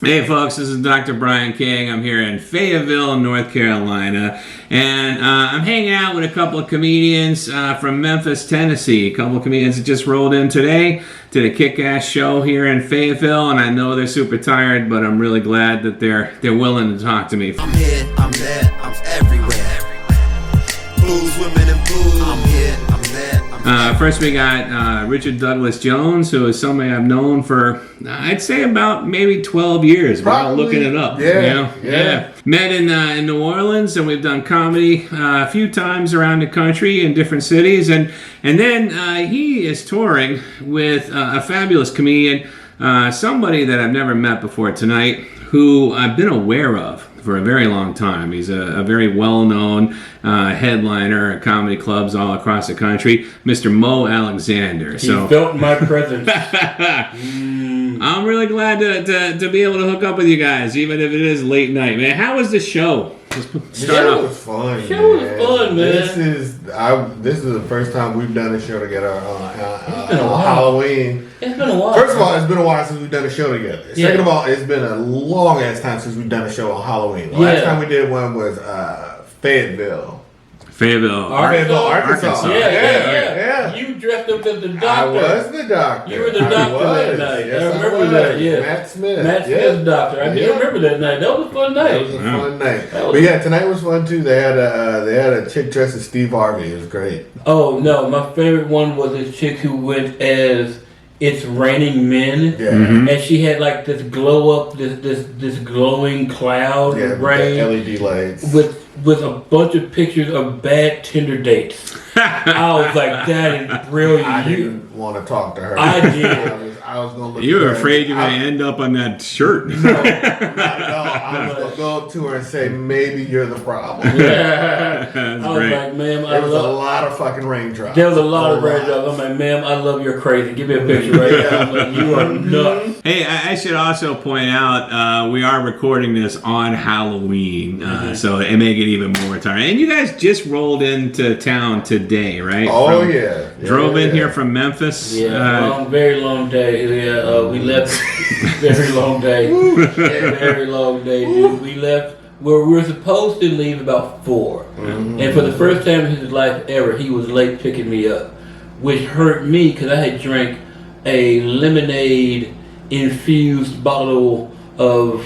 Hey folks, this is Dr. Brian King. I'm here in Fayetteville, North Carolina, and I'm hanging out with a couple of comedians from Memphis, Tennessee. A couple of comedians that just rolled in today to the kick-ass show here in Fayetteville, and I know they're super tired, but I'm really glad that they're willing to talk to me. I'm here, I'm there, I'm everywhere. Blues, women, and blues. I'm here, I'm there. First we got Richard Douglas Jones, who is somebody I've known for, I'd say about maybe 12 years. Without looking it up. Yeah. Met in New Orleans, and we've done comedy a few times around the country in different cities. And then he is touring with a fabulous comedian, somebody that I've never met before tonight, who I've been aware of for a very long time. He's a very well-known headliner at comedy clubs all across the country, Mr. Mo Alexander. He felt my presence. I'm really glad to be able to hook up with you guys, even if it is late night. Man, how was the show? The show was fun. Man. This is the first time we've done a show together on Halloween. It's been a while. First of all, it's been a while since we've done a show together. Second of all, it's been a long ass time since we've done a show on Halloween. The last time we did one was Fayetteville. Arkansas. Yeah. You dressed up as the doctor. I was the doctor. You were the doctor that night. Yes, I remember that. Yeah. Matt Smith. Matt Smith's doctor. I do remember that night. That was a fun night. It was a fun night. But yeah, tonight was fun too. They had a chick dressed as Steve Harvey. It was great. Oh no, my favorite one was this chick who went as It's Raining Men. Yeah. And she had like this glow up, this glowing cloud rain. LED lights. With a bunch of pictures of bad Tinder dates. I was like, that is brilliant. I didn't want to talk to her. I did. I was going to look. You were afraid you were going to end up on that shirt. No, not at all. I was going to go up to her and say, maybe you're the problem. That's I was great. like, ma'am, There was a lot of fucking raindrops. There was a lot of raindrops. I'm like, ma'am, I love you're crazy. Give me a picture right now. I'm like, you are nuts. Hey, I should also point out we are recording this on Halloween, so it may get even more tiring. And you guys just rolled into town today, right? Oh, yeah. Drove in here from Memphis. Yeah, very long day. Yeah, we left. Very long day. Very long day, dude. We left. We were supposed to leave about 4, and for the first time in his life ever, he was late picking me up, which hurt me because I had drank a lemonade infused bottle of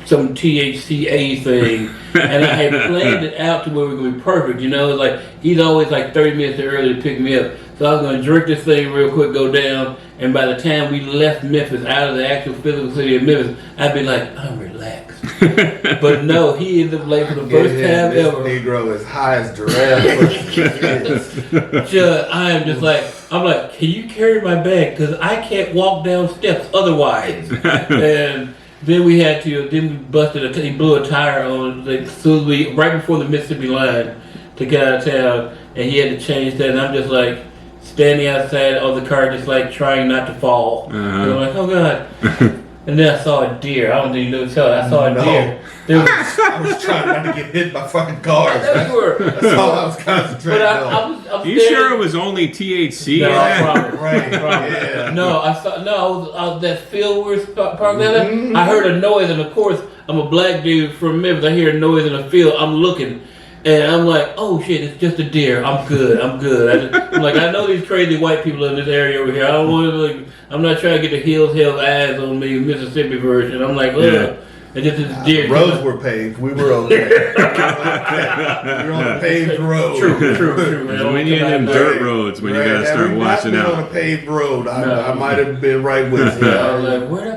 some THCA thing, and I had planned it out to where we were going to be perfect. Like he's always like 30 minutes early to pick me up. So I was going to drink this thing real quick, go down, and by the time we left Memphis, out of the actual physical city of Memphis, I'd be like, I'm relaxed. But no, he ended up late for the first time this ever. Negro is high as giraffe. Judd, I'm like, can you carry my bag? Because I can't walk down steps otherwise. And then we busted he blew a tire on right before the Mississippi line to get out of town, and he had to change that, and I'm just like, standing outside of the car, just like trying not to fall. And I'm like, oh God. And then I saw a deer. I don't even know what to tell you. I saw a deer. I was trying not to get hit by fucking cars. That's all I was concentrating on. Are you sure it was only THC? No, Right. Yeah. No, I was that field where parked there. I heard a noise, and of course, I'm a black dude from Memphis. I hear a noise in the field. I'm looking. And I'm like, oh shit, it's just a deer. I'm good. I'm like, I know these crazy white people in this area over here. I don't want to I'm not trying to get the hills eyes on me, Mississippi version. I'm like, ugh. And just this deer. Roads were paved. We were okay. We were on a paved road. True, man. We need them dirt roads when you gotta start watching out. On a paved road, I might have been right with you. I was like, where'd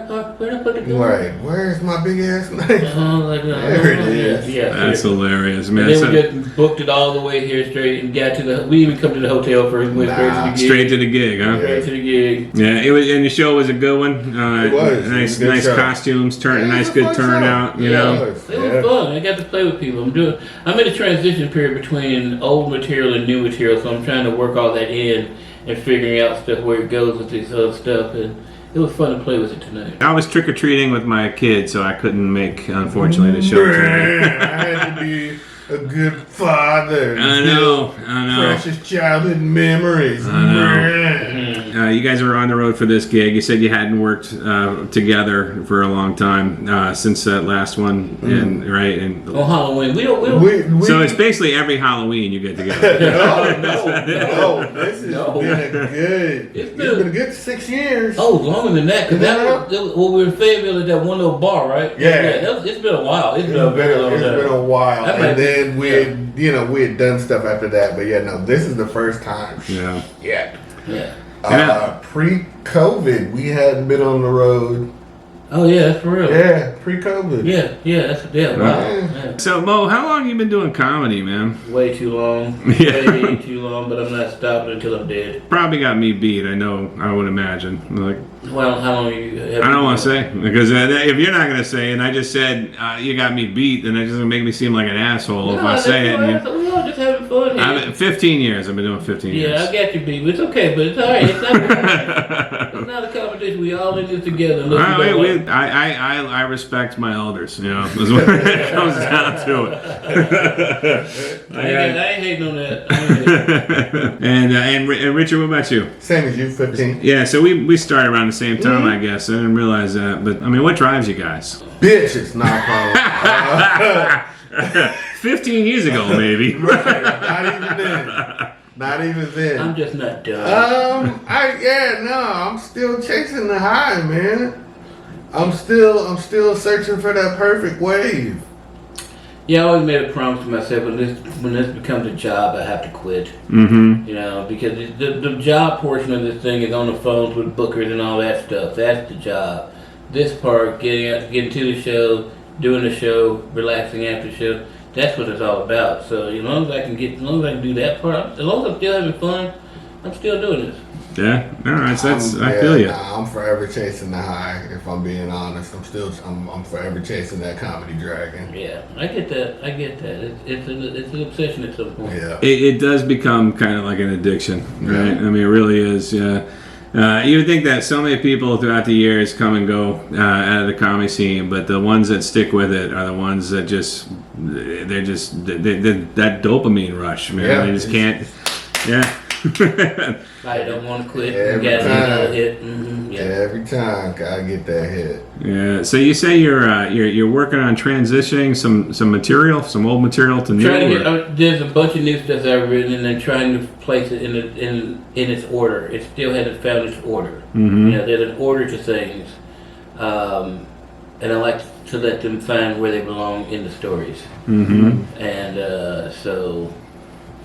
I put the gun? Right. Where's my big ass knife? There it is. Yeah. That's hilarious, man. And then we just booked it all the way here straight and got to we didn't even come to the hotel first. We went straight to the gig. Straight to the gig, huh? Straight to the gig. Yeah, it was, and the show was a good one. It was. Nice costumes, nice good turnout. You know, it was fun. I got to play with people. I'm in a transition period between old material and new material, so I'm trying to work all that in and figuring out stuff where it goes with this other stuff. And it was fun to play with it tonight. I was trick or treating with my kids, so I couldn't make, unfortunately, the show tonight. I had to be a good father. I know. Precious childhood memories. I know. you guys are on the road for this gig. You said you hadn't worked together for a long time since that last one, and right? And on Halloween, we don't. So it's basically every Halloween you get together. no. This has been a good 6 years. Oh, longer than that, because that was when we were in Fayetteville at that one little bar, right? Yeah. It's been a while. It's been a very long time. It's been a while, That and then we had done stuff after that. But yeah, no, this is the first time. Yeah. Yeah. Pre-COVID, we hadn't been on the road. Oh yeah, that's for real. Yeah, pre-COVID. Wow. Yeah. So Mo, how long you been doing comedy, man? Way too long. Yeah. Way too long, but I'm not stopping until I'm dead. Probably got me beat. I know. I would imagine. Like, Well, how long you have I don't want to say because if you're not gonna say, and I just said you got me beat, then it's just gonna make me seem like an asshole if I say it. We're just having fun here. 15 years. I've been doing 15 years. Yeah, I got you beat. It's okay, but it's all right. It's not a competition. We all in this together. I respect my elders. You know, is what it comes down to it. I ain't hating on that. And Richard, what about you? Same as you, 15. Yeah, so we started around the same time, I guess. I didn't realize that, but I mean, what drives you guys? Bitches, not a problem. 15 years ago, maybe. Right, not even then. I'm just not done. I'm still chasing the high, man. I'm still searching for that perfect wave. Yeah, I always made a promise to myself when this becomes a job, I have to quit. Mm-hmm. You know, because the job portion of this thing is on the phones with bookers and all that stuff. That's the job. This part, getting to the show, doing the show, relaxing after the show, that's what it's all about. So as long as I can do that part, as long as I'm still having fun, I'm still doing this. Yeah, all right. So I feel you. Nah, I'm forever chasing the high. If I'm being honest, I'm forever chasing that comedy dragon. Yeah, I get that. It's an obsession at some point. Yeah, It does become kind of like an addiction, right? I mean, it really is. Yeah. You would think that so many people throughout the years come and go out of the comedy scene, but the ones that stick with it are the ones that they're that dopamine rush, man. Yeah. They just can't. Yeah. I don't want to quit. Every Got time. another hit. Mm-hmm. Yeah. Every time I get that hit. Yeah. So you say you're working on transitioning some material, some old material to new. There's a bunch of new stuff that I've written, and then trying to place it in its order. It still hasn't found its order. Mm-hmm. There's an order to things, and I like to let them find where they belong in the stories. Mm-hmm. And so.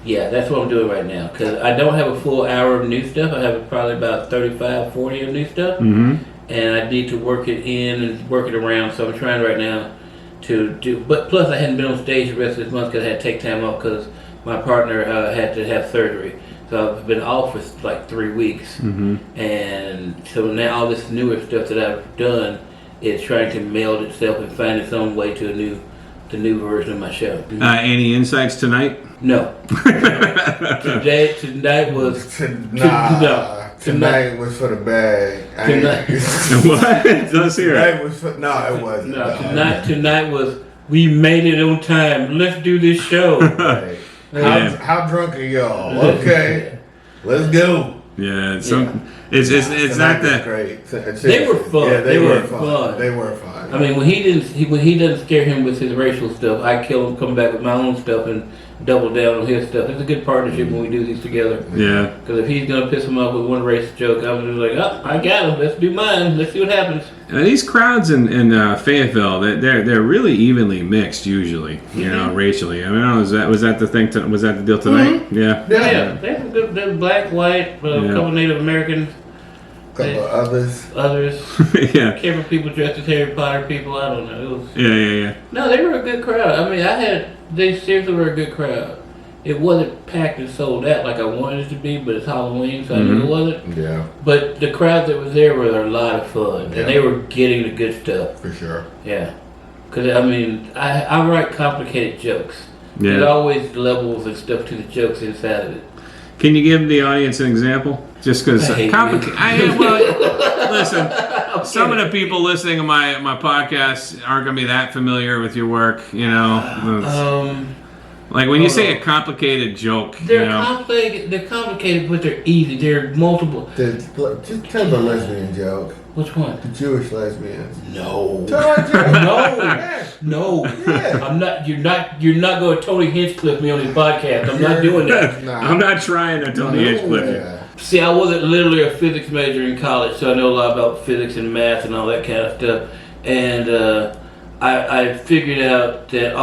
Yeah, that's what I'm doing right now. Because I don't have a full hour of new stuff. I have probably about 35, 40 of new stuff. Mm-hmm. And I need to work it in and work it around. So I'm trying right now to do... But plus I hadn't been on stage the rest of this month because I had to take time off because my partner had to have surgery. So I've been off for like 3 weeks. Mm-hmm. And so now all this newer stuff that I've done is trying to meld itself and find its own way to the new version of my show. Any insights tonight? No. Tonight was Tonight was for the bag. What? Let's hear it. Tonight was for, no, it wasn't. No, tonight was we made it on time. Let's do this show. Right. How drunk are y'all? Okay, let's go. Yeah, it's not that great. They were fun. Yeah, they were fun. They were fun. I mean, when he doesn't scare him with his racial stuff, I kill him, come back with my own stuff, and double down on his stuff. It's a good partnership when we do these together. Yeah. Because if he's gonna piss him off with one racist joke, I'm just like, oh, I got him. Let's do mine. Let's see what happens. These crowds in Fayetteville, they're really evenly mixed usually. You know, racially. I mean, I don't know, was that the thing? Was that the deal tonight? Mm-hmm. Yeah. Yeah. They have good. They're black, white, a couple Native Americans. Couple of others. Yeah. Camera people dressed as Harry Potter people. I don't know. It was. Yeah. No, they were a good crowd. I mean, they seriously were a good crowd. It wasn't packed and sold out like I wanted it to be, but it's Halloween, so I knew it wasn't. Yeah. But the crowd that was there were a lot of fun, and they were getting the good stuff. For sure. Yeah. Because, I mean, I write complicated jokes. Yeah. There's always levels and stuff to the jokes inside of it. Can you give the audience an example? Just because complicated. Listen, some of the people listening to my podcast aren't going to be that familiar with your work, you know. Like when you say a complicated joke, They're complicated. They're complicated, but they're easy. They're multiple. Just tell the lesbian joke. Which one? The Jewish lesbians. No. Tell that joke. No. Yeah. I'm not. You're not going to Tony Hinchcliffe me on his podcast. I'm not doing that. Nah. I'm not trying to Tony Hinchcliffe. Yeah. See, I wasn't literally a physics major in college, so I know a lot about physics and math and all that kind of stuff. And I figured out that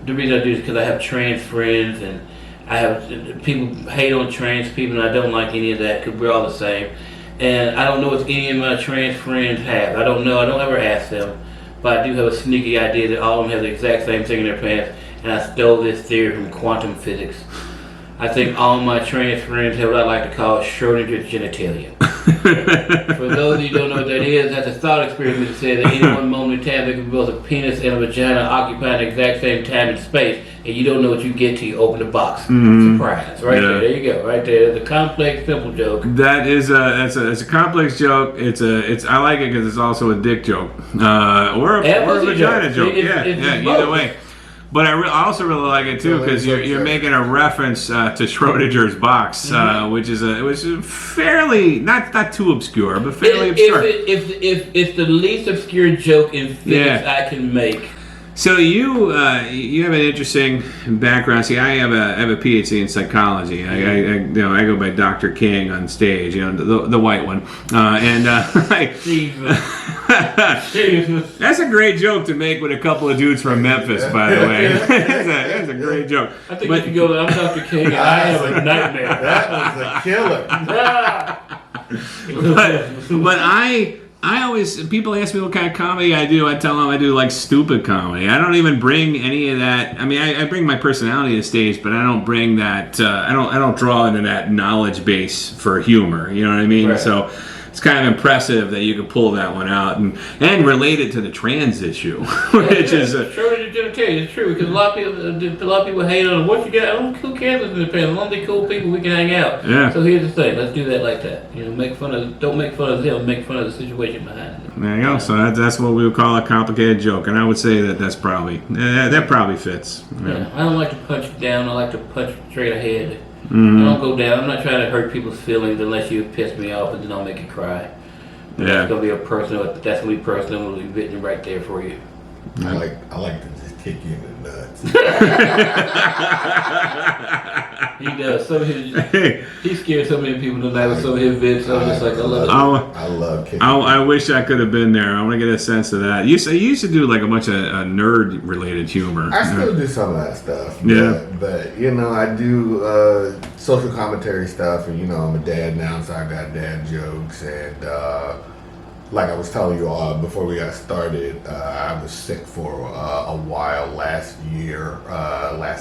the reason I do is because I have trans friends, and I have people hate on trans people, and I don't like any of that because we're all the same. And I don't know what any of my trans friends have. I don't know. I don't ever ask them, but I do have a sneaky idea that all of them have the exact same thing in their pants. And I stole this theory from quantum physics. I think all my trans friends have what I like to call Schrodinger's genitalia. For those of you who don't know what that is, that's a thought experiment that says that any one moment in time there could be both a penis and a vagina occupying the exact same time and space, and you don't know what you get till you open the box. Surprise! Right there you go. Right there. It's a complex, simple joke. That is it's a complex joke. It's I like it because it's also a dick joke or a vagina joke. It's Either both. way. But I also really like it too because you're making a reference to Schrodinger's box, which is fairly not too obscure, but fairly obscure. If it's the least obscure joke in physics I can make. So you have an interesting background. See, I have a PhD in psychology. I go by Dr. King on stage, the white one, Jesus. That's a great joke to make with a couple of dudes from Memphis, by the way. That's a great joke. I think if you go, I'm Dr. King and I have a nightmare. That was a killer. But I always, people ask me what kind of comedy I do. I tell them I do like stupid comedy. I don't even bring any of that. I mean, I bring my personality to stage, but I don't bring that. I don't draw into that knowledge base for humor. You know what I mean? Right. So it's kind of impressive that you can pull that one out and relate it to the trans issue, which is Schrodinger's genitalia. It's true because a lot of people hate on what you got. Who cares what's in the pants? As long as they're cool people, we can hang out. Yeah. So here's the thing. Let's do that like that. Don't make fun of them. Make fun of the situation behind it. there you go. So that's what we would call a complicated joke, and I would say that probably fits. Yeah. I don't like to punch down. I like to punch straight ahead. I don't go down. I'm not trying to hurt people's feelings unless you piss me off and then I'll make you cry. Yeah. That's gonna be a personal. That's gonna be personal. It'll be written right there for you. I like to just kick you in the nuts. He does. He scared so many people tonight with some of his bits. So I'm just like, I love it. I love kicking. I wish I could have been there. I want to get a sense of that. You used to do like a bunch of nerd-related humor. I still do some of that stuff. Yeah. But I do social commentary stuff, and I'm a dad now, so I got dad jokes, and like I was telling you all before we got started, I was sick for a while last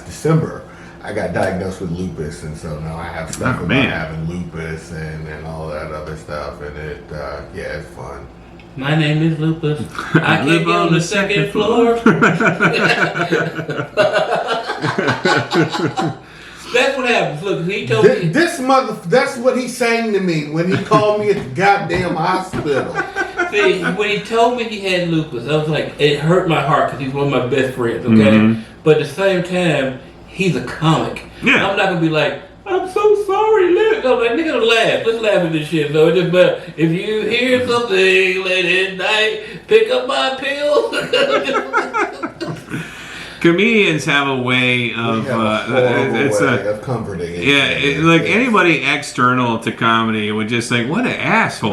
December. I got diagnosed with lupus, and so now I have stuff about having lupus and all that other stuff, and it's fun. My name is Lupus. I live on the second floor. That's what happens. Look, he told me. That's what he sang to me when he called me at the goddamn hospital. See, when he told me he had lupus, I was like, it hurt my heart because he's one of my best friends, okay? But at the same time, he's a comic. Yeah. I'm not going to be like, I'm so sorry. I'm like, nigga, laugh. Let's laugh at this shit. So it just matter. If you hear something late at night, pick up my pills. Comedians have a way of of comforting. Like anybody external to comedy would just think, what an asshole.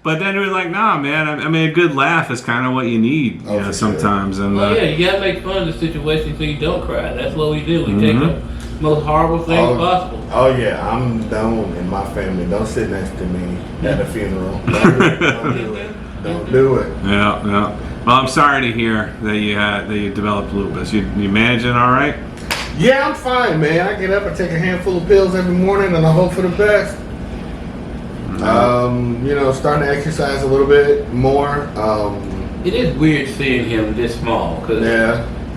But then it was like, nah, man. I mean, a good laugh is kind of what you need, sometimes. Sure. And you gotta make fun of the situation so you don't cry. That's what we do. We take the most horrible things possible. Oh yeah, I'm done in my family. Don't sit next to me at a funeral. Don't do it. Yeah. Well, I'm sorry to hear that you developed lupus. You managing all right? Yeah, I'm fine, man. I get up, I take a handful of pills every morning, and I hope for the best. Starting to exercise a little bit more. It is weird seeing him this small, because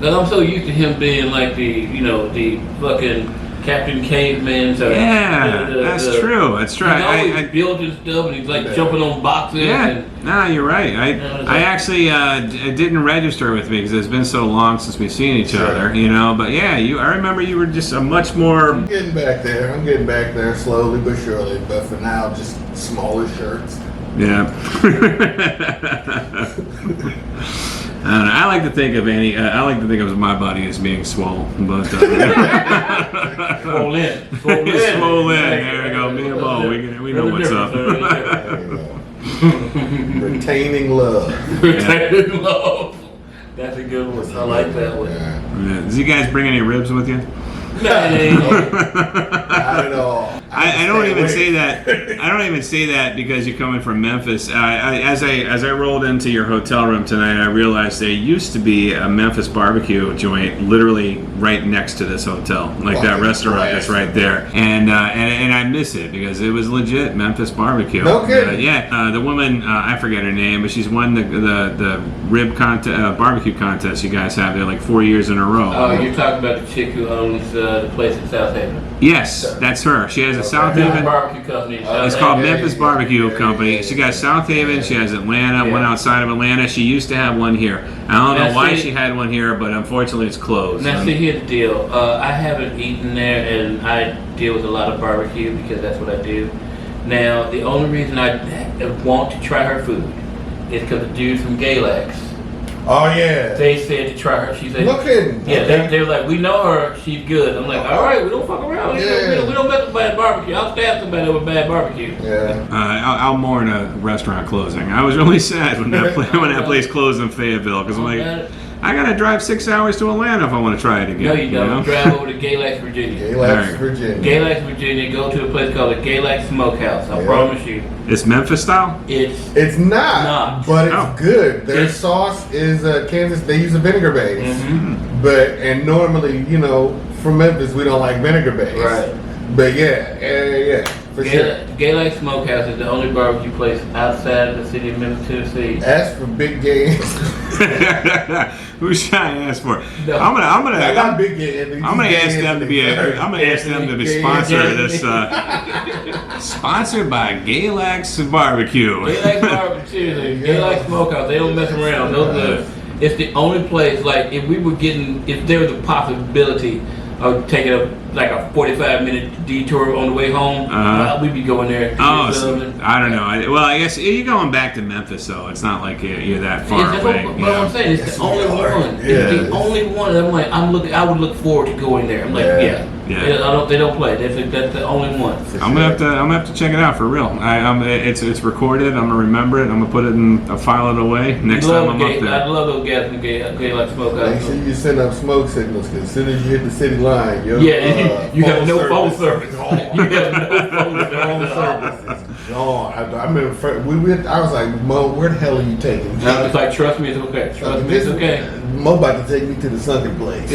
I'm so used to him being like the fucking Captain Caveman. So Yeah, that's true. That's true. He's always building stuff, and he's like jumping on boxes. Yeah, And, no, you're right. I actually it didn't register with me because it's been so long since we've seen each other, you know. But yeah, I remember you were just a much more. I'm getting back there slowly but surely. But for now, just smaller shirts. Yeah. I don't know. I like to think of my body as being swole, but Swole in. swole in. There we go. Me and Bo, we know what's up. Retaining love. Retaining love. That's a good one. I like that one. Yeah. Yeah. Does you guys bring any ribs with you? Not at all. I don't even say that. I don't even say that because you're coming from Memphis. As I rolled into your hotel room tonight, I realized there used to be a Memphis barbecue joint literally right next to this hotel, like that restaurant that's right there. And I miss it because it was legit Memphis barbecue. No kidding. The woman, I forget her name, but she's won the rib barbecue contest you guys have there like 4 years in a row. Oh, you're talking about the chick who owns the place in South Haven. Yes, that's her. She has a South Haven. Barbecue company. It's called Memphis Barbecue Company. She got South Haven. She has Atlanta. One outside of Atlanta. She used to have one here. I don't know why she had one here, but unfortunately it's closed. Now, see, here's the deal. I haven't eaten there, and I deal with a lot of barbecue because that's what I do. Now, the only reason I want to try her food is because the dude from Galax. Oh yeah. They said to try her. She said, "No kidding." Yeah, Okay. they were like, "We know her. She's good." I'm like, "All right, we don't fuck around. Yeah. We don't mess with bad barbecue. I'll stab somebody over bad barbecue." Yeah. I'll mourn a restaurant closing. I was really sad when that place closed in Fayetteville because I'm like, I gotta drive 6 hours to Atlanta if I want to try it again. No, you don't. know? Drive over to Galax, Virginia. Galax, Virginia. Galax, Virginia. Go to a place called the Galax Smokehouse. I promise you. It's Memphis style? It's not, but it's good. Their sauce is Kansas. They use a vinegar base, and normally, from Memphis, we don't like vinegar base. Right. But yeah, for sure. Galax Smokehouse is the only barbecue place outside of the city of Memphis, Tennessee. Ask for big games. Who should I ask for? No. I'm gonna big games. I'm gonna ask them to be sponsor of this. Sponsored by Galax Barbecue. Galax Barbecue, Galax Smokehouse. They don't mess around. It's the only place. Like if there was a possibility of taking a 45-minute detour on the way home, we'd be going there. I don't know. I guess you're going back to Memphis, though. It's not like you're that far away. But I'm saying it's the only one. Yeah. It's the only one. I'm like, I would look forward to going there. I'm like, Yeah. They don't play. That's the only one. I'm gonna have to check it out for real. It's recorded. I'm gonna remember it. I'm gonna put it in. File it away next time I'm up there. I love those guys from Galax Smokehouse. Make sure you send up smoke signals because as soon as you hit the city line, you have no phone service. You have no phone service. It's gone. I remember I was like, Mo, where the hell are you taking me? I was like, trust me, it's okay. Trust me, it's okay. Mo about to take me to the sunken place.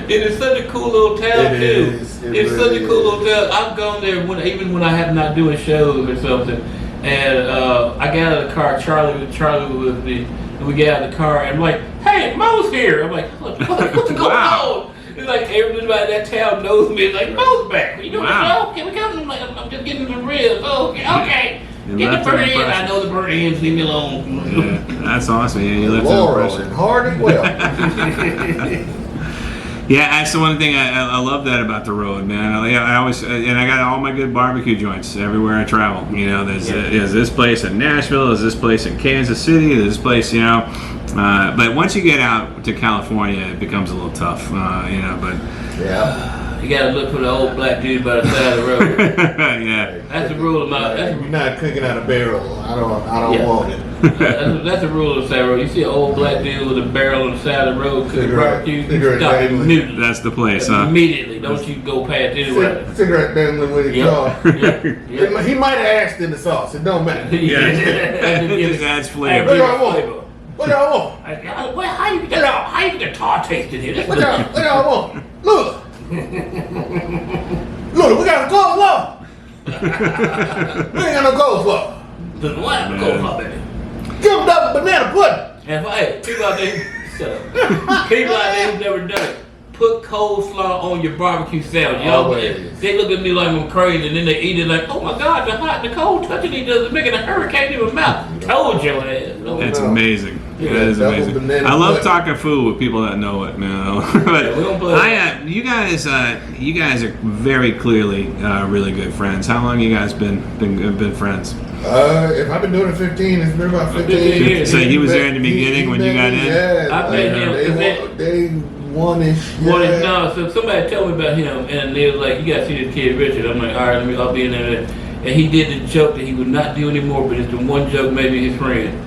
It is such a cool little town too. It's such a cool little town. I've gone there even when I have not doing shows or something. And I got out of the car. Charlie was with me, and we get out of the car. And I'm like, "Hey, Mo's here." I'm like, "What's going on?" It's like everybody in that town knows me. It's like, "Mo's back. You doing the show? Can we come?" I'm like, "I'm just getting the ribs." Oh, okay. Get the bird in. I know the bird ends. Leave me alone. Yeah, that's awesome. Yeah, you left an Laurel impression. and hard and well. Yeah, that's the one thing I love that about the road, man. I always and I got all my good barbecue joints everywhere I travel. There's this place in Nashville, there's this place in Kansas City, there's this place, But once you get out to California, it becomes a little tough, But Yeah. You gotta look for the old black dude by the side of the road. yeah, That's the rule of my. You're not cooking out a barrel. I don't want it. That's the rule of the side road. You see an old black dude with a barrel on the side of the road cooking barbecue, you stop immediately. that's the place, huh? Immediately, don't you go past anywhere. Cigarette dangling with his jaw. Yeah. He might have asked in the sauce. It don't matter. It just adds flavor. What do I want? What do I want? How you get the tar taste in here? What do I want? Look, we got a coleslaw. We ain't got no coleslaw. What? Go for baby. Give them double banana pudding. And people out there, shut up. People out there who've never done it, put coleslaw on your barbecue sandwich. Y'all, Always. they look at me like I'm crazy, and then they eat it like, oh my God, the hot, the cold touching each other, making a hurricane in my mouth. Told your ass. No, It's no. amazing. Yeah, It is double amazing. banana I love pudding. talking food with people that know it, man. But we don't play. you guys are very clearly really good friends. How long you guys been friends? If I've been doing it 15, it's been about 15 years. So he was there in the beginning when you got in? Yeah, I met him. Day one-ish. Well, yeah. no, so somebody told me about him, and they was like, you gotta see this kid Richard. I'm like, all right, I'll be in there. And he did the joke that he would not do anymore, but it's the one joke made me his friend.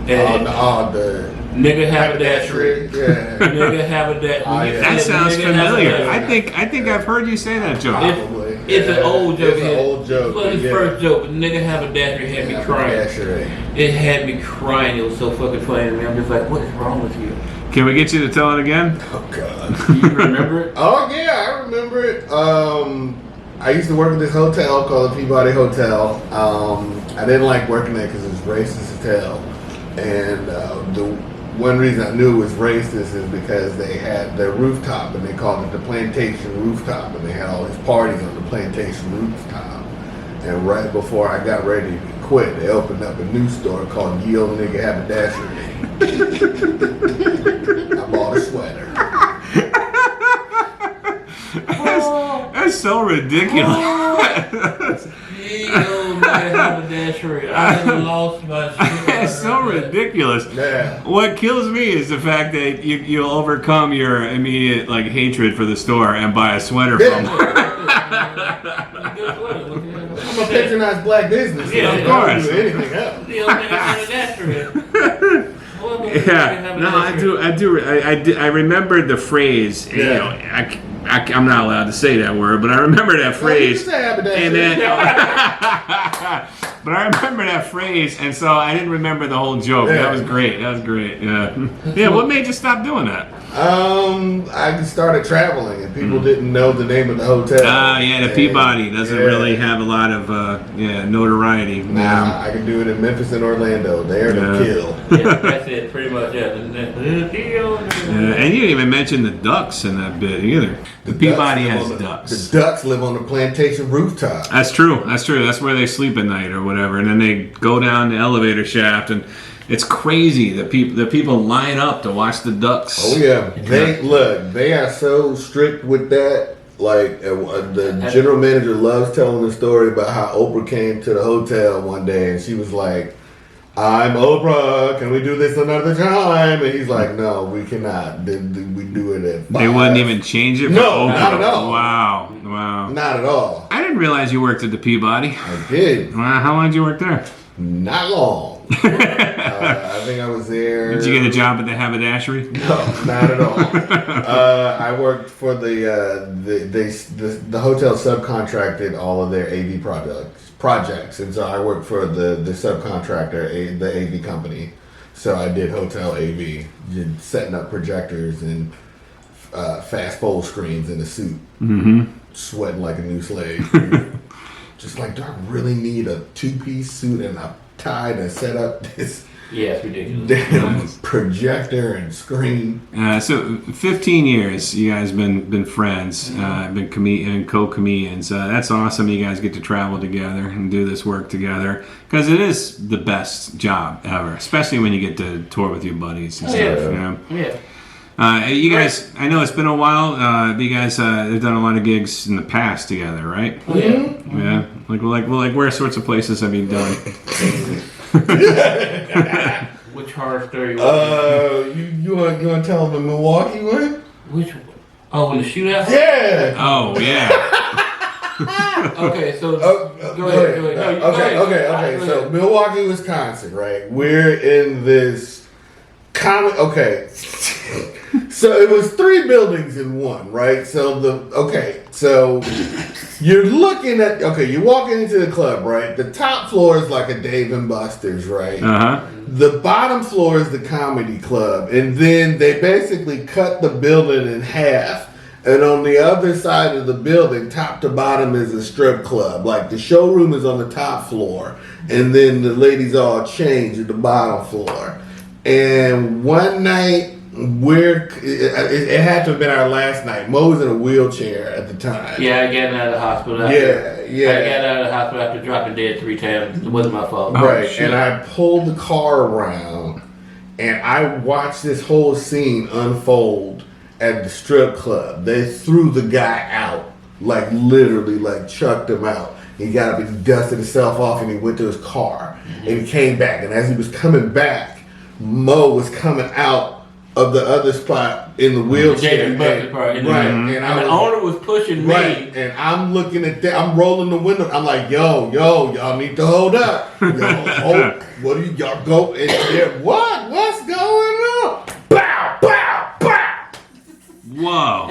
And The nigga haberdashery. Yeah. Nigga haberdashery. Oh, yeah. That sounds Nigga familiar. haberdashery. I think I've heard you say that joke. Probably. It's an old joke. It's an old joke. It was his yeah. first joke, but nigga haberdashery had me crying. Haberdashery. It had me crying. It was so fucking funny to me. I'm just like, what is wrong with you? Can we get you to tell it again? Oh God. Do you remember it? Oh yeah, I remember it. I used to work at this hotel called the Peabody Hotel. I didn't like working there because it was racist as hell. And the one reason I knew it was racist is because they had their rooftop and they called it the Plantation Rooftop, and they had all these parties on the Plantation Rooftop. And right before I got ready to quit, they opened up a new store called Ye Old Nigga Haberdashery. I bought a sweater. That's so ridiculous. Yo, man, haberdashery. I had lost my shit. That's so ridiculous. Yeah. What kills me is the fact that you'll overcome your immediate hatred for the store and buy a sweater from them. I'm a patronized black business. Yeah, I of don't course. do anything else. Yeah, no, I remembered the phrase. You Yeah. know, I'm not allowed to say that word, but I remember that phrase. Well, you can say haberdashery. And then, but I remember that phrase, and so I didn't remember the whole joke. Yeah. That was great. Yeah. Yeah. What made you stop doing that? I started traveling and people didn't know the name of the hotel. Yeah, the Peabody doesn't really have a lot of notoriety. Nah, I can do it in Memphis and Orlando. They're Yeah. the kill. Yeah, that's it, pretty much. Yeah. And you didn't even mention the ducks in that bit either. The Peabody has ducks. The ducks live on the plantation rooftop. That's true. That's where they sleep at night or whatever, and then they go down the elevator shaft, and it's crazy. The people line up to watch the ducks. Oh yeah, they are so strict with that. Like the general manager loves telling the story about how Oprah came to the hotel one day and she was like, "I'm Oprah. Can we do this another time?" And he's like, "No, we cannot. We do it at 5." They wouldn't even change it. No, for Oprah. not at all. Wow. Not at all. I didn't realize you worked at the Peabody. I did. Wow, how long did you work there? Not long. I think I was there. Did you get a job at the haberdashery? No, not at all. I worked for the hotel subcontracted all of their AV projects, and so I worked for the subcontractor, the AV company. So I did hotel AV, setting up projectors and fast fold screens in a suit, sweating like a new slave. Just like, do I really need a 2-piece suit and a tie to set up this Yeah, it's ridiculous. damn projector and screen? So 15 years you guys been friends, been co-comedians. That's awesome. You guys get to travel together and do this work together because it is the best job ever, especially when you get to tour with your buddies and stuff. Yeah. You know? Yeah. You guys, I know it's been a while, but you guys have done a lot of gigs in the past together, right? Oh, yeah. Yeah. Like where sorts of places have you done? Which horror story? You want to tell them the Milwaukee one? Which one? Oh, in the shootout? Yeah. Oh, yeah. Okay, so Go ahead. No, you go ahead. Okay. Go So ahead. Milwaukee, Wisconsin, right? We're in this comic. Okay. So it was 3 buildings in one, right? So you're looking at, you're walking into the club, right? The top floor is like a Dave and Buster's, right? Uh-huh. The bottom floor is the comedy club, and then they basically cut the building in half. And on the other side of the building, top to bottom, is a strip club. Like the showroom is on the top floor, and then the ladies all change at the bottom floor. And one night, it had to have been our last night. Mo was in a wheelchair at the time. Yeah, I got out of the hospital. I got out of the hospital after dropping dead 3 times. It wasn't my fault. Right, and I pulled the car around, and I watched this whole scene unfold at the strip club. They threw the guy out, like literally, like chucked him out. He got up and he dusted himself off, and he went to his car, and he came back. And as he was coming back, Mo was coming out of the other spot in the wheelchair. And the owner was pushing me. Right, and I'm looking at that. I'm rolling the window. I'm like, yo, y'all need to hold up. What do y'all go in there? What's going on? Bow, bow, bow. Whoa.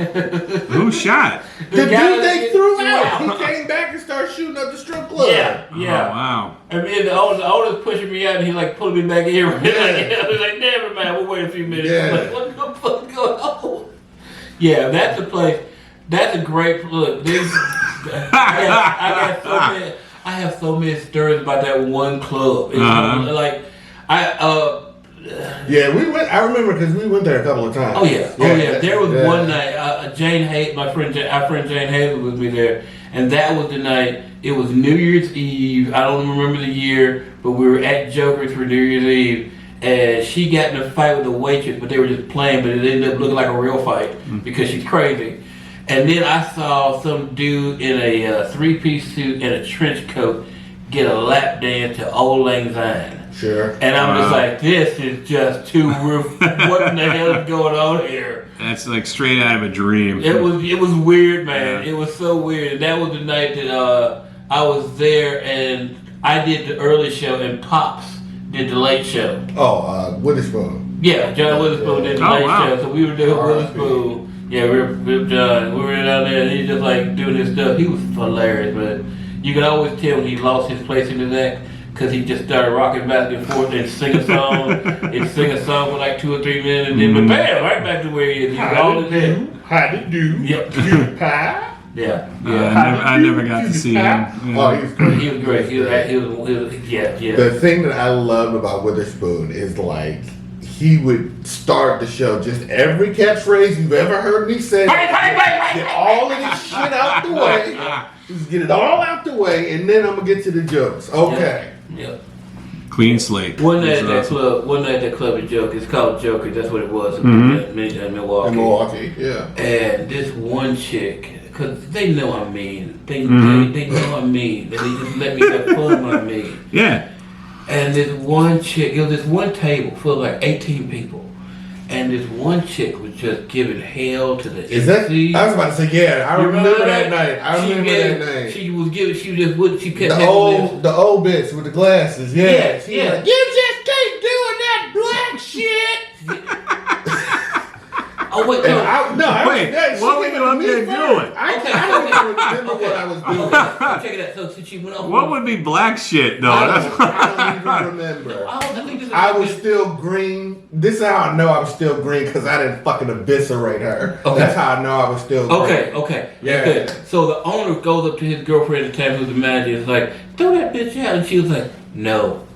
Who shot? The dude they threw out. He came back and started shooting up the strip club. Yeah. Oh, wow. I mean, the owner's pushing me out, and he like pulling me back in. Right? I was like, never mind, we'll wait a few minutes. Yeah. I'm like, what the fuck going on? Yeah, that's a place. That's a great look. I have so many stories about that one club. Yeah, we went. I remember because we went there a couple of times. Oh yeah. There was one night. Jane Hay, our friend Jane Hay was with me there, and that was the night. It was New Year's Eve. I don't remember the year, but we were at Joker's for New Year's Eve, and she got in a fight with the waitress, but they were just playing. But it ended up looking like a real fight because she's crazy. And then I saw some dude in a 3-piece suit and a trench coat get a lap dance to Old Lang Syne. Sure. And I'm just like, this is just too roof. What in the hell is going on here? That's like straight out of a dream. It was weird, man. Yeah. It was so weird. And that was the night that I was there, and I did the early show, and Pops did the late show. Oh, Witherspoon. Yeah, John Witherspoon did the late show. So we were doing Witherspoon. Yeah, we were down there, and he just like doing his stuff. He was hilarious, man. You could always tell when he lost his place in his act, because he just started rocking back and forth and sing a song for like 2 or 3 minutes, and then but bam, right back to where he is. How to do? Yep. Pie. Yeah. I never got to see him. Yeah. Oh, he was great. He was great. He was yeah. The thing that I loved about Witherspoon is like he would start the show just every catchphrase you've ever heard me say. Get all of this shit out the way. Just get it all out the way, and then I'm gonna get to the jokes. Okay. Yeah. Clean slate. One night at that club at Joker. It's called Joker. That's what it was in Milwaukee. In Milwaukee, yeah. And this one chick, because they know I'm mean. They know I'm mean. And they just let me have fun when I'm mean. Yeah. And this one chick, it was this one table full of like 18 people. And this one chick was just giving hell to the MC. I was about to say, yeah, I remember that night. I remember that night. She kept the old bitch with the glasses, yeah. She yeah. Like, you just keep doing that black shit. Oh wait, what were you up there doing? I don't even remember what I was doing. Check it out. So since she went off. What would be black shit though? I don't even remember. I was still green. This is how I know I was still green, because I didn't fucking eviscerate her. Okay. That's how I know I was still green. Okay. Yeah. Good. So the owner goes up to his girlfriend at the time, who's the manager, is like, throw that bitch out. And she was like, no.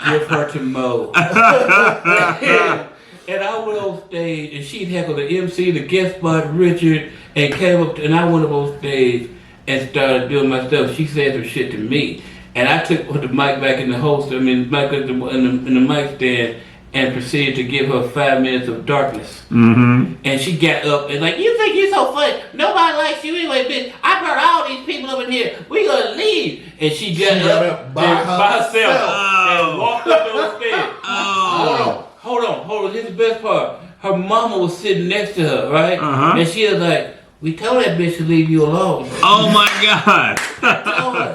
Give her to Mo. And I went on stage, and she'd heckled the MC, the guest spot, Richard, and came up, and I went up on stage and started doing my stuff. She said some shit to me, and I took the mic back in the holster, mic in the mic stand, and proceeded to give her 5 minutes of darkness. Mm-hmm. And she got up and like, you think you're so funny? Nobody likes you anyway, bitch. I brought all these people up in here. We gonna leave. And she got up by herself and walked up those stairs. Oh. Hold on. Here's the best part. Her mama was sitting next to her, right? Uh-huh. And she was like, we told that bitch to leave you alone. Oh my God.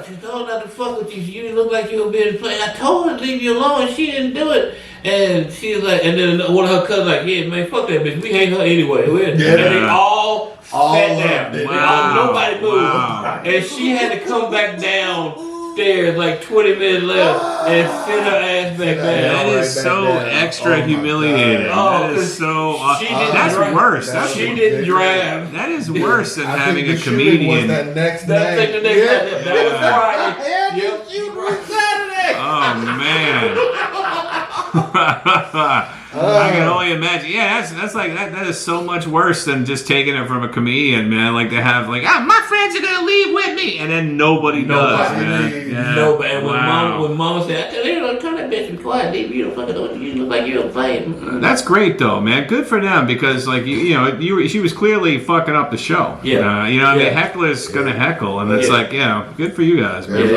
She told her not to fuck with you. You didn't look like you were being played. I told her to leave you alone, and she didn't do it. And she was like, and then one of her cousins like, yeah, man, fuck that bitch. We hate her anyway. And they all sat down. Wow. Nobody moved. Wow. And she had to come back downstairs like 20 minutes left and sit her ass back down. That is so extra humiliating. That is so. That's worse. She didn't drive. That is worse than I having think a the shooting comedian. was that next night. That was Friday. Yeah, you were Saturday. Oh man. I can only imagine. Yeah, that's like that is so much worse than just taking it from a comedian, man. Like to have like, my friends are gonna leave with me, and then nobody does, man. Yeah. Nobody. And Wow. when mama said, I tell you, don't turn that bitch and quiet, leave you don't fucking you look like you don't play. That's great though, man. Good for them because like she was clearly fucking up the show. Yeah. I mean, heckler's gonna heckle, and it's like, good for you guys, man.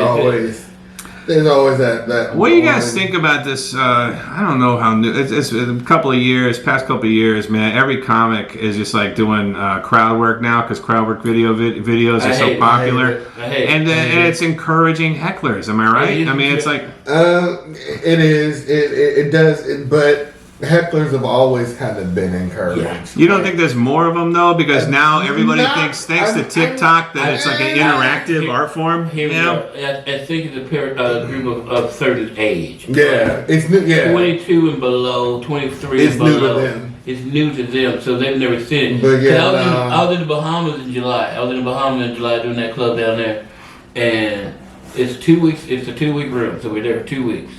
There's always that. What do you guys think about this? I don't know how new. It's a couple of years, past couple of years, man. Every comic is just like doing crowd work now because crowd work videos are so popular, and it's encouraging hecklers. Am I right? I mean, it's like it is. It does. But hecklers have always kind of been encouraged. Yeah. You don't think there's more of them though, because now everybody thinks thanks to TikTok that it's like an interactive art form. Here we go. I think it's a group of certain age. Yeah, it's new. Yeah, 22 and below, 23 it's and below. new to them. It's new to them, so they've never seen it. But yeah, I was in the Bahamas in July. doing that club down there, and it's 2 weeks. It's a 2-week room, so we're there for 2 weeks.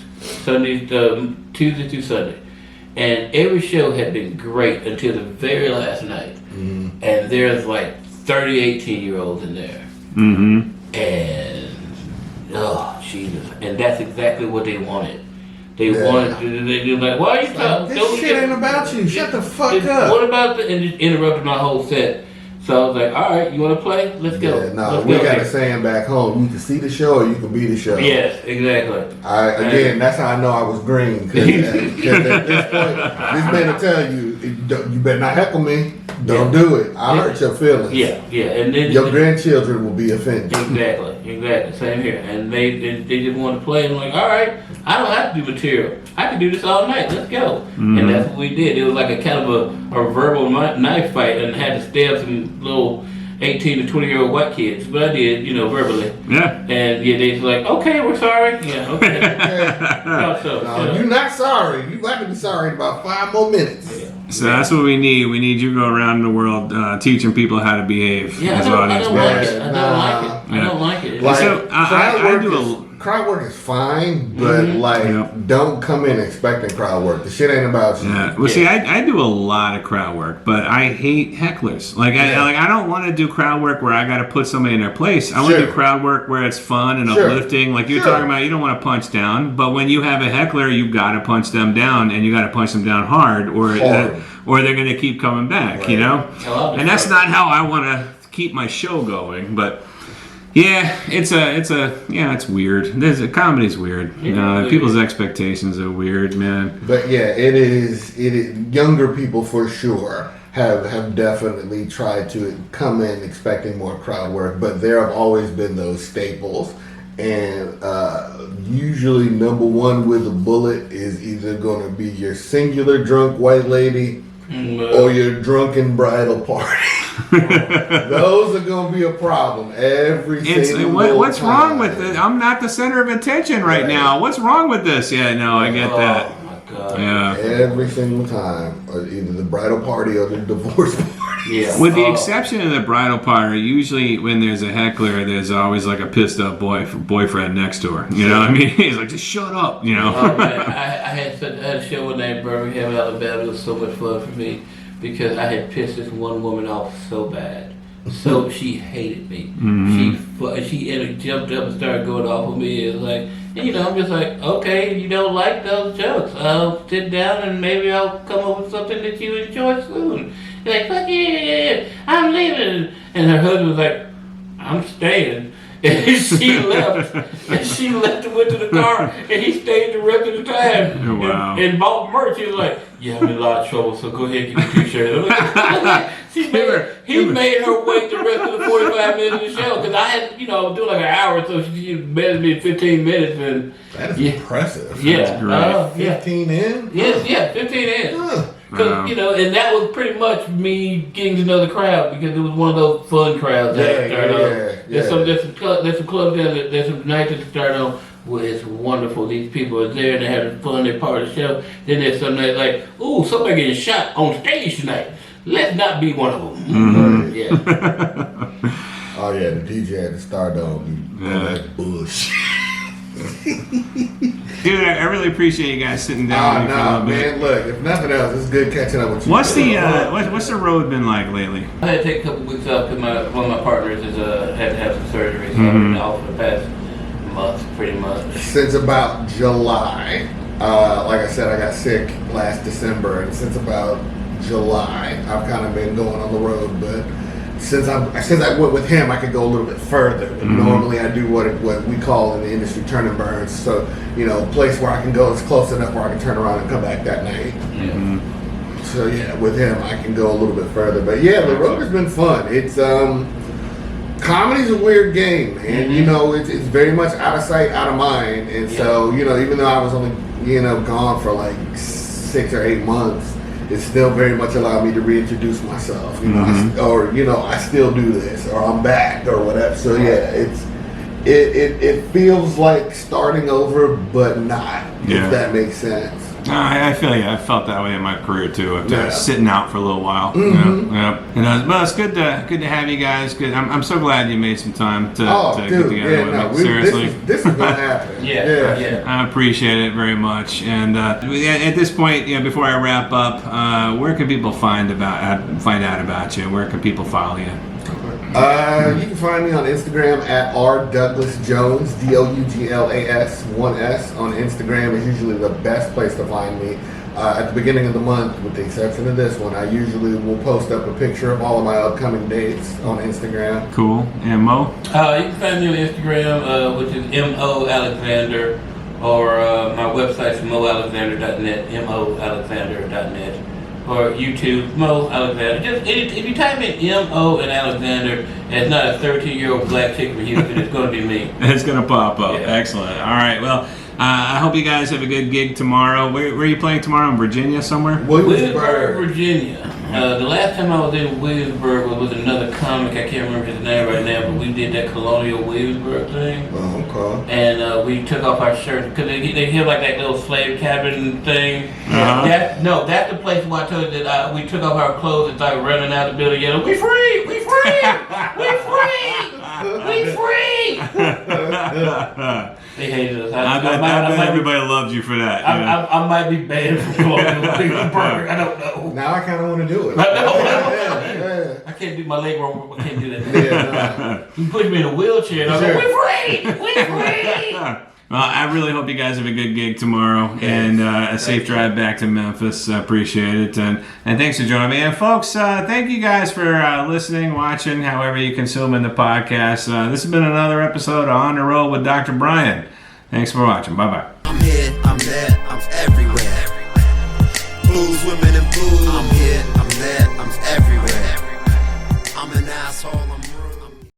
Tuesday through Sunday. And every show had been great until the very last night. Mm-hmm. And there's like 30 18-year-olds in there. Mm-hmm. And, oh, Jesus. And that's exactly what they wanted. They wanted, they were like, why are you talking? This shit ain't about you. Shut the fuck up. What about and just interrupted my whole set. So I was like, all right, you want to play? Let's go. Yeah, no, we got a saying back home. You can see the show or you can be the show. Yes, exactly. That's how I know I was green. Because at this point, this man will tell you, you better not heckle me. Don't do it. I'll hurt your feelings. Yeah. And then your grandchildren will be offended. Exactly. Same here. And they just want to play. And I'm like, all right, I don't have to do material. I can do this all night. Let's go. Mm-hmm. And that's what we did. It was like a kind of a verbal knife fight, and had to stab some little 18 to 20-year-old white kids. But I did, verbally. Yeah. And they was like, okay, we're sorry. Yeah, okay. You're not sorry. You got to be sorry in about 5 more minutes. Yeah. So that's what we need. We need you to go around the world teaching people how to behave. Yeah, I don't like it. Crowd work is fine, but don't come in expecting crowd work. The shit ain't about you. Yeah. Well, see, I do a lot of crowd work, but I hate hecklers. I don't want to do crowd work where I got to put somebody in their place. I want to do crowd work where it's fun and uplifting. Like you're talking about, you don't want to punch down, but when you have a heckler, you got to punch them down, and you got to punch them down hard, or they're going to keep coming back. Right. And that's not how I want to keep my show going, but. Yeah, it's weird. Comedy's weird. People's expectations are weird, man. But yeah, it is. Younger people for sure have definitely tried to come in expecting more crowd work, but there have always been those staples. And usually number one with a bullet is either going to be your singular drunk white lady or your drunken bridal party. Those are going to be a problem every single What's time. wrong with it? I'm not the center of attention right now. What's wrong with this? Yeah, no, I get that. Oh, my God. Yeah. Every single time. Or either the bridal party or the divorce party. Yeah. With the exception of the bridal party, usually when there's a heckler, there's always like a pissed up boyfriend next door. You know what I mean? He's like, just shut up, Oh, man. I had a show one night in Birmingham, Alabama. It was so much fun for me because I had pissed this one woman off so bad. So she hated me. Mm-hmm. She jumped up and started going off on me. It was like, I'm just like, okay, you don't like those jokes. I'll sit down and maybe I'll come up with something that you enjoy soon. You're like, fuck yeah, I'm leaving. And her husband was like, I'm staying. And she left. And went to the car, and he stayed the rest of the time. Wow. And bought merch. He was like, "Yeah, I'm in a lot of trouble, so go ahead and get your t-shirt." He made her wait the rest of the 45 minutes of the show because I had, I was doing like an hour, so she better me 15 minutes. And that is impressive. Yeah, That's great. 15 in. Yes, 15 in. Because, and that was pretty much me getting to know the crowd because it was one of those fun crowds that started on. There's some clubs there, there's some nights that start on where it's wonderful. These people are there and they're having fun, they're part of the show. Then there's some nights like, ooh, somebody getting shot on stage tonight. Let's not be one of them. Mm-hmm. Yeah. Oh, yeah, the DJ at the Stardome. That bullshit. Dude, I really appreciate you guys sitting down with me for a no, little bit. man. Look, if nothing else, it's good catching up with you. What's the road been like lately? I had to take a couple weeks off because one of my partners had to have some surgery, so I've been off for the past month, pretty much. Since about July, like I said, I got sick last December, and since about July, I've kind of been going on the road. But since I went with him, I could go a little bit further. Normally, I do what we call in the industry turn and burns. So, a place where I can go is close enough where I can turn around and come back that night. So yeah, with him, I can go a little bit further. But yeah, the road has been fun. It's comedy's a weird game, and it's very much out of sight, out of mind. And so even though I was only gone for like 6 or 8 months, it still very much allowed me to reintroduce myself. I still do this, or I'm back, or whatever. So yeah, it feels like starting over, but not. If that makes sense. I feel you. I felt that way in my career too. After sitting out for a little while. Well, it's good to have you guys. Good. I'm so glad you made some time to get together with me. Seriously, this is gonna happen. Yeah. I appreciate it very much. And at this point, before I wrap up, where can people find out about you? Where can people follow you? You can find me on Instagram at rdouglasjones, DOUGLAS 1S. On Instagram is usually the best place to find me. At the beginning of the month, with the exception of this one, I usually will post up a picture of all of my upcoming dates on Instagram. Cool. And Mo? You can find me on Instagram, which is Mo Alexander, or my website's moalexander.net, moalexander.net. Or YouTube, Mo Alexander. If you type in M.O. and Alexander, and it's not a 13-year-old black chick from Houston, it's going to be me. It's going to pop up. Yeah. Excellent. All right. Well, I hope you guys have a good gig tomorrow. Where are you playing tomorrow? In Virginia somewhere? Williamsburg, Virginia. The last time I was in Williamsburg was with another comic. I can't remember his name right now, but we did that Colonial Williamsburg thing. Oh, okay. And we took off our shirts because they have like that little slave cabin thing. That's the place where I told you that we took off our clothes and started running out of the building yelling, "We free! We free! We free! We free!" They hated us. I bet everybody loved you for that. I might be banned from Colonial Williamsburg. I don't know. Now I kind of want to do it. I can't do my leg wrong. I can't do that. You put me in a wheelchair and I'm like, "We free! We free!" Well, I really hope you guys have a good gig tomorrow and a safe drive back to Memphis. I appreciate it. And thanks for joining me. And folks, thank you guys for listening, watching, however you consume in the podcast. This has been another episode of On the Road with Dr. Brian. Thanks for watching. Bye-bye. I'm here, I'm there, I'm everywhere. Blues, women, and blues. I'm here, I'm there, I'm everywhere. I'm an asshole.